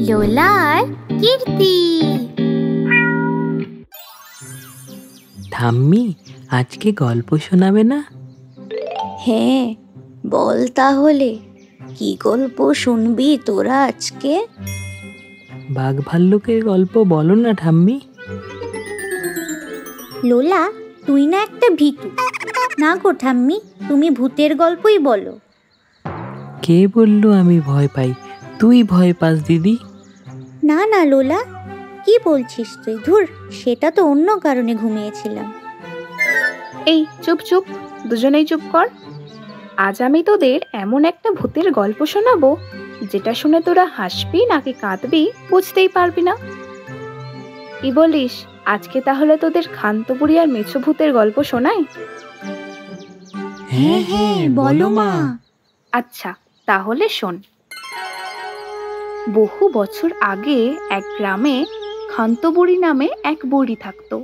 লোলার কীর্তি। ঠাম্মি, আজকে গল্প শোনাবে না? হ্যাঁ, বল তাহলে, কি গল্প শুনবি তোরা আজকে? বাঘ ভাল্লুকের গল্প বলো না ঠাম্মি। লোলা, তুই না একটা ভীতু। না গো ঠাম্মি, তুমি ভূতের গল্পই বলো। কে বললো আমি ভয় পাই? তুই ভয় পাস দিদি। না না লোলা, কি বলছিস তুই? ধুর, সেটা তো অন্য কারণে ঘুমিয়েছিলাম। এই চুপ চুপ, দুজনেই চুপ কর। আজ আমি তোদের এমন একটা ভূতের গল্প শোনাবো যেটা শুনে তোরা হাসবি নাকি কাঁদবি বুঝতেই পারবি না। কি বলিস, আজকে তাহলে তোদের খান্ত বুড়ি আর মেছো ভূতের গল্প শোনাই? হ্যাঁ হ্যাঁ, বলো মা। আচ্ছা, তাহলে শোন। বহু বছর আগে এক গ্রামে খান্ত বুড়ি নামে এক বুড়ি থাকতো।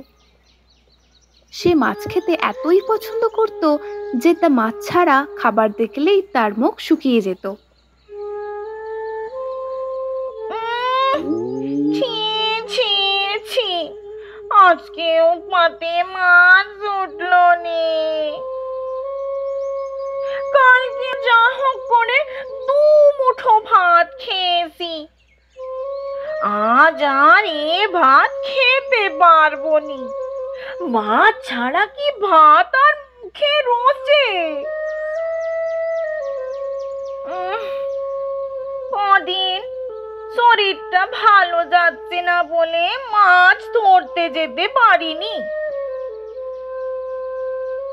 সে মাছ খেতে এতই পছন্দ করত যে তা মাছ ছাড়া খাবার দেখলেই তার মুখ শুকিয়ে যেত। আজকেও পাতে মাছ উঠলো নে। কালকে যা হোক করে 2 মুঠো ভাত খেয়েছি, আজ আর এ ভাত খেতে পারবো নি। মাছ ছাড়া কি ভাত আর মুখে রোচে? কদিন শরীরটা ভালো যাচ্ছে না বলে মাছ ধরতে যেতে পারিনি।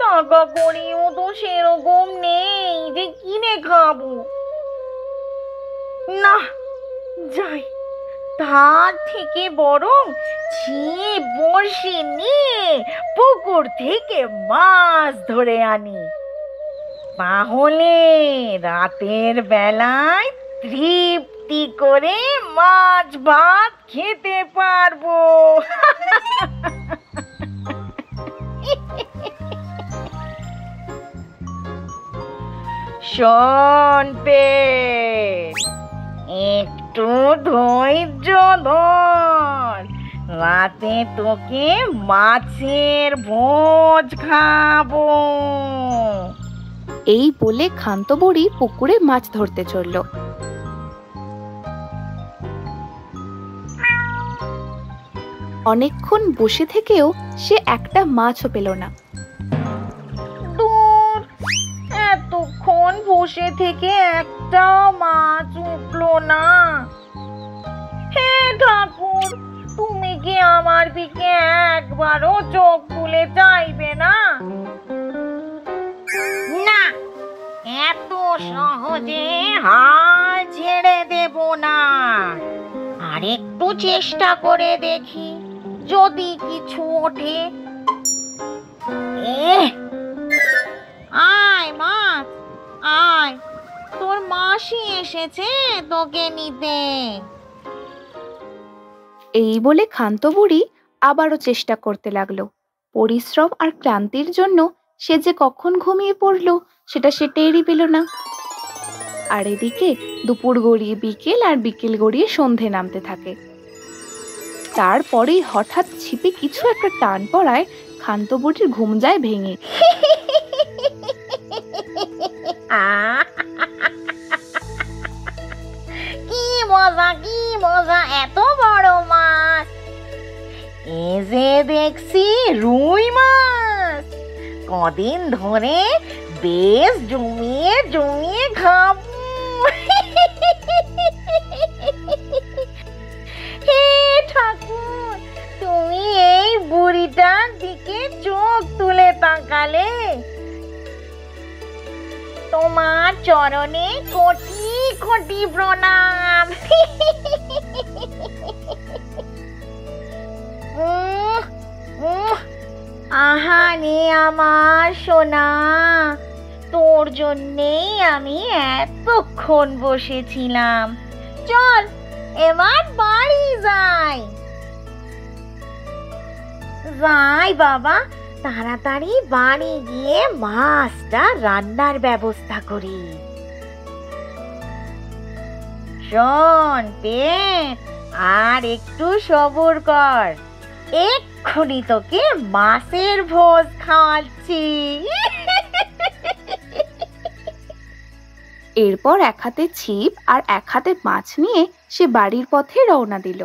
টাকা কড়িও তো সেরকম নেই যে কিনে খাবো। না, যাই, তার থেকে বরং ছিপ বড়শি নিয়ে পুকুর থেকে মাছ ধরে আনি, তাহলে রাতের বেলায় তৃপ্তি করে মাছ ভাত খেতে পারবো। শোন পেট, একটু ধৈর্য ধর, রাতে তোকে মাছের ভোজ খাবো। এই বলে খান্ত বুড়ি পুকুরে মাছ ধরতে চলল। অনেকক্ষণ বসে থেকেও সে একটা মাছও পেল না। দূর, এতক্ষণ বসে থেকে একটা মাছ উঠলো না। হে ঠাকুর, তুমি কি আমার দিকে একবারও চোখ তুলে চাইবে না? না, এত সহজে হাল ছেড়ে দেব না। আর একটু চেষ্টা করে দেখি, যদি কিছু ওঠে। আয় মাছ, আয়, তোর মাসি এসেছে তোকে নিতে। এই বলে খান্ত বুড়ি আবারও চেষ্টা করতে লাগলো। পরিশ্রম আর ক্লান্তির জন্য সে যে কখন ঘুমিয়ে পড়লো সেটা সে টেরই পেল না। আর এদিকে দুপুর গড়িয়ে বিকেল আর বিকেল গড়িয়ে সন্ধে নামতে থাকে। তারপরেই হঠাৎ ছিপে কিছু একটা টান পড়ায় খান্ত বুড়ির ঘুম যায় ভেঙে। কি মজা, কি মজা, এত বড় মাছ! এই যে দেখছি রুই মাছ, কদিন ধরে বেশ জমিয়ে জমিয়ে খাবো। হে ঠাকুর, তুমি এই বুড়িটার দিকে চোখ তুলে তাকালে, তোমার চরণে কোটি কোটি প্রণাম। আহারে আমার সোনা, তোর জন্যেই আমি এতক্ষণ বসেছিলাম। চল এবার বাড়ি যাই। যাই বাবা, তাড়াতাড়ি বাড়ি গিয়ে মাছটা রান্নার ব্যবস্থা করি। শোন পেট, আর একটু সবুর কর, এক্ষুনি তোকে মাছের ভোজ খাওয়াচ্ছি। এরপর এক হাতে ছিপ আর এক হাতে মাছ নিয়ে সে বাড়ির পথে রওনা দিল।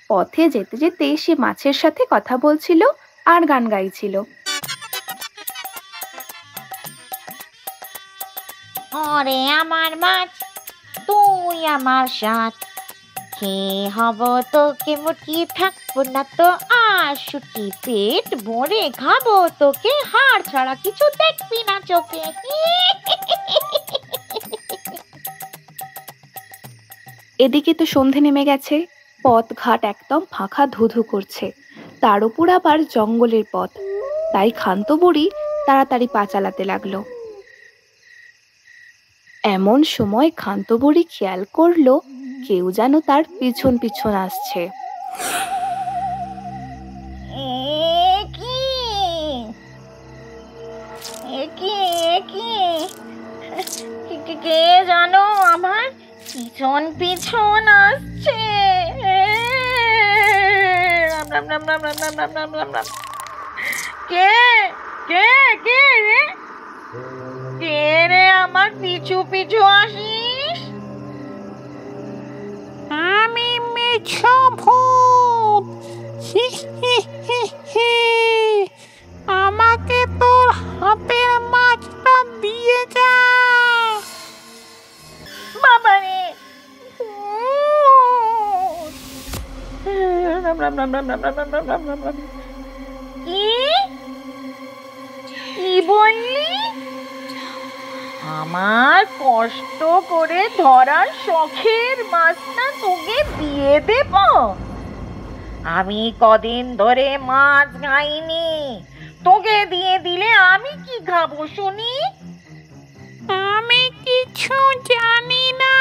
পথে যেতে যেতে সে মাছের সাথে কথা বলছিল আর গান গাইছিল। ওরে আমার মাছ, তুই আমার সাথ, খেয়ে হব তোকে মুটকি, থাকবো না তো আশুটি, পেট ভরে খাবো তোকে, হাড় ছাড়া কিছু দেখবি না চোখে। এদিকে তো সন্ধে নেমে গেছে, পথ ঘাট একদম ফাঁকা, ধুধু করছে, তার উপর আবার জঙ্গলের পথ। তাই ক্ষান্ত বুড়ি তাড়াতাড়ি পা চালাতে লাগলো। এমন সময় ক্ষান্ত বুড়ি খেয়াল করলো কেউ যেন তার পিছন পিছন আসছে। কে জানো আমার পিছন পিছন আসছে। কে কে কে রে, কে রে আমার পিছু পিছু আসিস? আমি মিছো ভূত। আমাকে তোর হাতের মাছটা দিয়ে যা। বাবা রে, কি বললি? আমার কষ্ট করে ধরার শখের মাছটা তোকে দিয়ে দেব? আমি কদিন ধরে মাছ খাইনি, তোকে দিয়ে দিলে আমি কি খাবো শুনি? আমি কিছু জানি না,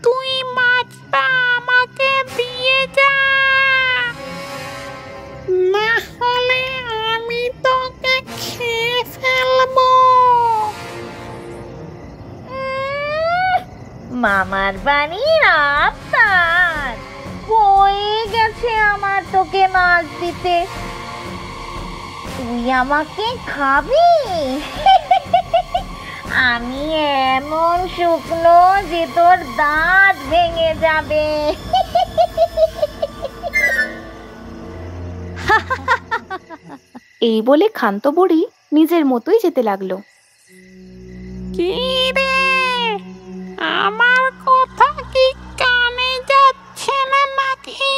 তুই মাছটা আমাকে দিয়ে যা, না হলে আমি তোকে খেয়ে ফেলবো। মামার বাড়ির আবদার, হয়ে গেছে আমার তোকে মাছ দিতে। তুই আমাকে খাবি? আমি এমন শুকনো যে তোর দাঁত ভেঙে যাবে। এই বলে ক্ষান্ত বুড়ি নিজের মতোই যেতে লাগলো। কি রে, আমার কথা কি কানে যাচ্ছে না নাকি?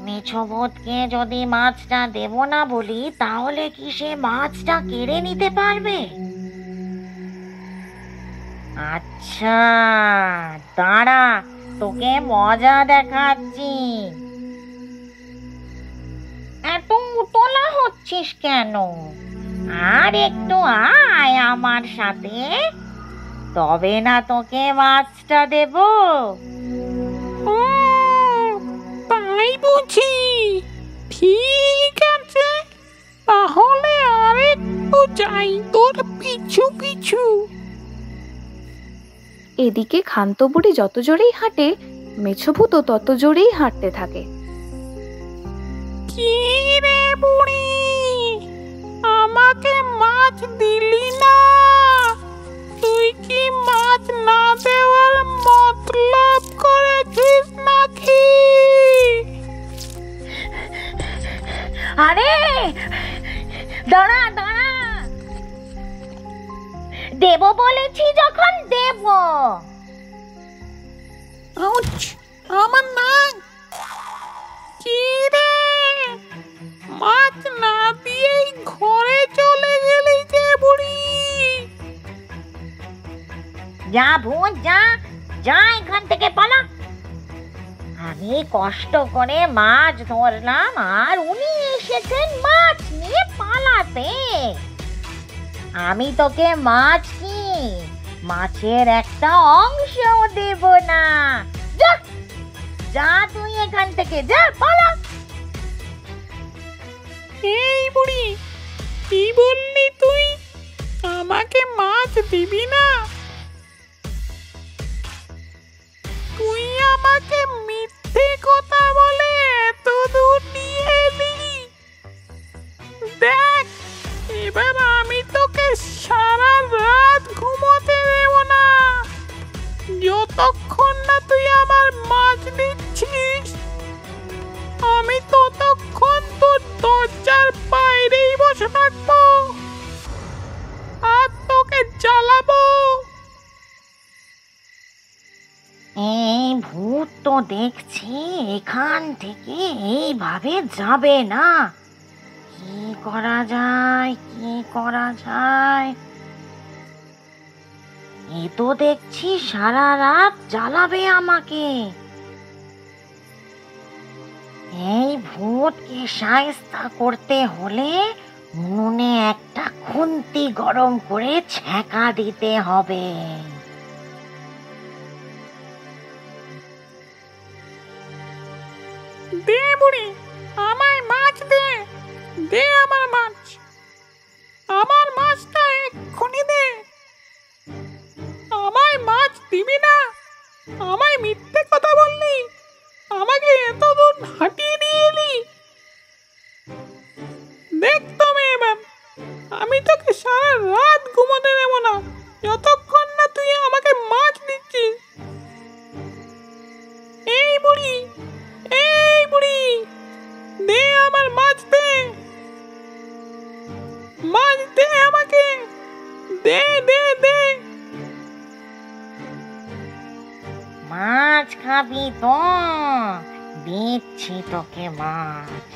মেছবোধকে যদি মাছটা দেব না বলি, তাহলে কি সে মাছটা কেড়ে নিতে পারবে? আচ্ছা দাঁড়া, তোকে মজা দেখাচ্ছি। এত উতলা হচ্ছিস কেন? আর একটু আয় আমার সাথে, তবে না তোকে মাছটা দেব। ও তাই বুঝি, ঠিক আছে, তাহলে আর একটু যাই তোর পিছু পিছু। এদিকে ক্ষান্ত বুড়ি যত জোরেই হাঁটে, মেছভূত তত জোরেই হাঁটতে থাকে। কি রে বুড়ি, আমাকে মাছ দিলি না? তুই কি মাছ না দেওয়ার মতলব করেছিস নাকি? আরে দাঁড়া দাঁড়া, দেব বলেছি যখন দেব। আউচ, আমার নাক। কি রে, মাছ না দিয়েই ঘরে চলে গেলি যে বুড়ি? যা ভূত যা, যা এখান থেকে পালা। আমি কষ্ট করে মাছ ধরলাম, আর উনি এসেছেন মাছ নিয়ে পালাতে। আমি তোকে মাছ কি মাছের একটা অংশও দেব না। যা যা, তুই এখান থেকে যা, পালা। এই বুড়ি, কি বললি তুই? আমাকে মাছ দিবি না? আমার মাছ দিচ্ছিস, আমি ততক্ষণ তোর দরজার বাইরেই বসে থাকবো আর তোকে জ্বালাবো। এই ভূত তো দেখছি এখান থেকে এইভাবে যাবে না। কি করা যায়, কি করা যায়? এ তো দেখছি সারা রাত জ্বালাবে আমাকে। এই ভূতকে শায়েস্তা করতে হলে উনুনে একটা খুন্তি গরম করে ছ্যাঁকা দিতে হবে। দে বুড়ি, আমায় মাছ দে, দে আমার মাছ, আমার মাছটা এক্ষুনি দে। আমায় মাছ দিবি না? আমায় মিথ্যে কথা বললি, আমাকে এত দূর হাঁটিয়ে নিয়ে এলি। দেখ তুমি এবার, আমি তোকে সারা রাত ঘুমোতে দেবো না যতক্ষণ না তুই আমাকে মাছ দিচ্ছিস। এই বুড়ি, এই বুড়ি, দে আমার মাছ, দে মাছ, দে আমাকে, দে দে দে। মাছ খাবি তো? দিচ্ছি তোকে মাছ।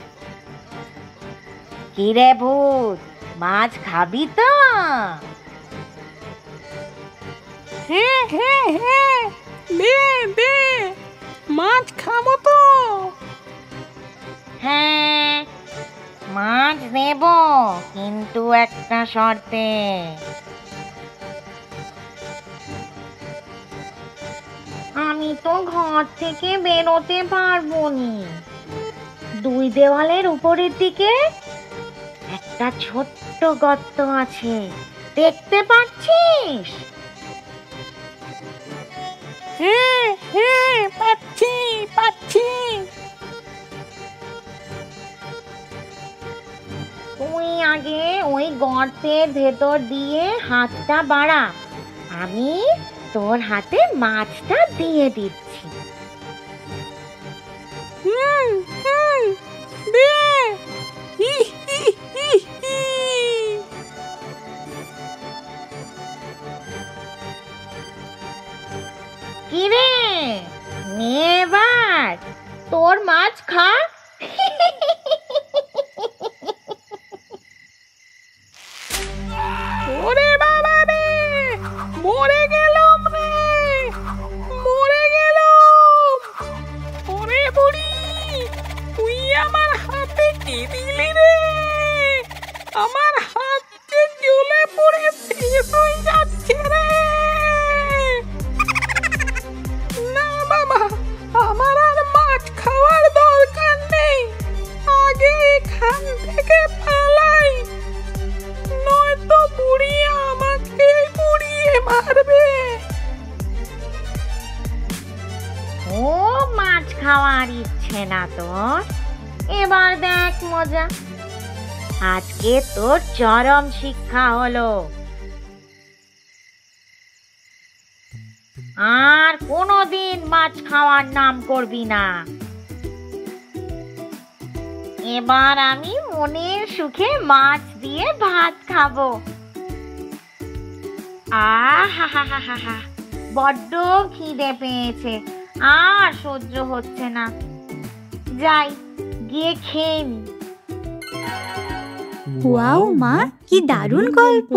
কিরে ভূত, মাছ খাবি তো? হ্যাঁ হ্যাঁ হ্যাঁ, দে দে, মাছ খাবো তো। হ্যাঁ, মাছ দেব, কিন্তু একটা শর্তে। আমি তো ঘর থেকে বেরোতে পারবো নি। দুই দেওয়ালের উপরের দিকে একটা ছোট্ট গর্ত আছে, দেখতে পাচ্ছিস? হ্যাঁ হ্যাঁ, পাচ্ছি পাচ্ছি। তুই আগে ওই গর্তের ভেতর দিয়ে হাতটা বাড়া, আমি তোর হাতে মাছটা দিয়ে দিচ্ছি। হুম হুম, দে। হি হি হি হি। কিরে, নে এবার তোর মাছ খা। ওরে বাবা রে, মরে গেলাম রে, মরে গেলাম। ওরে বুড়ি, তুই আমার হাতে কি দিলি রে? আমার হাত যে জ্বলে পড়ে শেষ হয়ে যাচ্ছে রে। না বাবা, আমার আর মাছ খাওয়ার দরকার নেই, আগে এখান থেকে পালাই, নয়তো বুড়ি আমাকে পুড়িয়ে মারবে। ও মাছ খাওয়ার ইচ্ছে না তোর? এবার দেখ মজা, আজকে তোর চরম শিক্ষা হলো। আর কোনোদিন মাছ খাওয়ার নাম করবি না। এবার আমি মনের সুখে মাছ দিয়ে ভাত খাবো। আহা, বড্ড খিদে পেয়েছে, আর সহ্য হচ্ছে না। যাই, গিয়ে খেয়ে নি। ওয়াও মা, কি দারুণ গল্প।